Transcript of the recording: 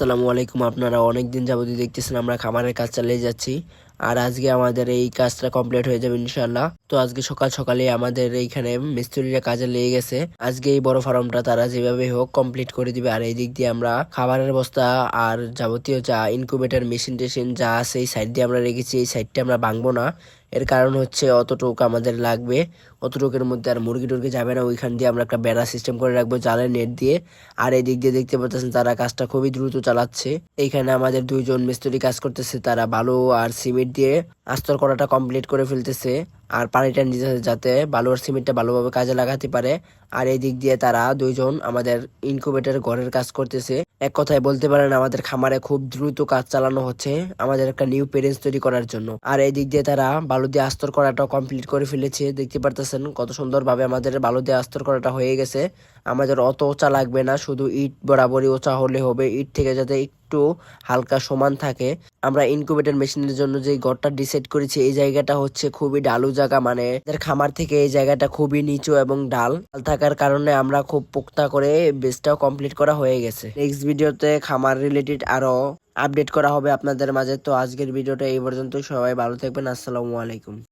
আসসালামু আলাইকুম। আপনারা অনেকদিন যাবতীয় দেখতেছেন আমরা খামারের কাজ চালিয়ে যাচ্ছি। আর আজকে আমাদের এই কাজটা কমপ্লিট হয়ে যাবে ইনশাল্লাহ। তো আজকে সকাল সকালে আমাদের এইখানে মিস্ত্রিরা কাজে লেগে গেছে। আজকে এই বড় ফার্মটা তারা যেভাবে হোক কমপ্লিট করে দিবে। আর এই দিক দিয়ে আমরা খাবারের বস্তা আর যাবতীয় যা ইনকিউবেটর মেশিন টেশিন যা আছে এই সাইড দিয়ে আমরা রেখেছি, এই সাইডটা আমরা ভাঙবো না। এর কারণ হচ্ছে অতটুক আমাদের লাগবে, অতটুকের মধ্যে আর মুরগি টুরগি যাবে না। ওইখান দিয়ে আমরা একটা বেড়া সিস্টেম করে রাখবো জালের নেট দিয়ে। আর এই দিক দিয়ে দেখতে পাচ্ছেন তারা কাজটা খুবই দ্রুত চালাচ্ছে। এইখানে আমাদের দুইজন মিস্ত্রি কাজ করতেছে, তারা বালু আর সিমেন্ট দিয়ে আস্তর করাটা কমপ্লিট করে ফেলতেছে আর পানিটা নিতেছে যাতে বালু আর সিমেন্টটা ভালোভাবে কাজে লাগাতে পারে। আর এই দিক দিয়ে তারা দুইজন আমাদের ইনকিউবেটর ঘরের কাজ করতেছে। এক কথায় বলতে পারেন আমাদের খামারে খুব দ্রুত কাজ চালানো হচ্ছে আমাদের একটা নিউ পেরেন্টস তৈরি করার জন্য। আর এই দিক দিয়ে তারা বালু দিয়ে আস্তর করাটা কমপ্লিট করে ফেলেছে। দেখতে পারতেছেন কত সুন্দরভাবে আমাদের বালু দিয়ে আস্তর করাটা হয়ে গেছে। আমাদের অত উঁচা লাগবে না, শুধু ইট বরাবরই উঁচা হলে হবে। ইট থেকে যাতে একটু হালকা সমান থাকে। আমরা ইনকিউবেটর মেশিনের জন্য যে ঘরটা ডিসাইড করেছি এই জায়গাটা হচ্ছে খুবই ঢালু জায়গা, মানে খামার থেকে এই জায়গাটা খুবই নিচু এবং ঢাল থাকার কারণে আমরা খুব পোক্তা করে বেসটাও কমপ্লিট করা হয়ে গেছে। নেক্সট ভিডিওতে খামার রিলেটেড আরো আপডেট করা হবে আপনাদের মাঝে। তো আজকের ভিডিওটা এই পর্যন্ত, সবাই ভালো থাকবেন। আসসালামু আলাইকুম।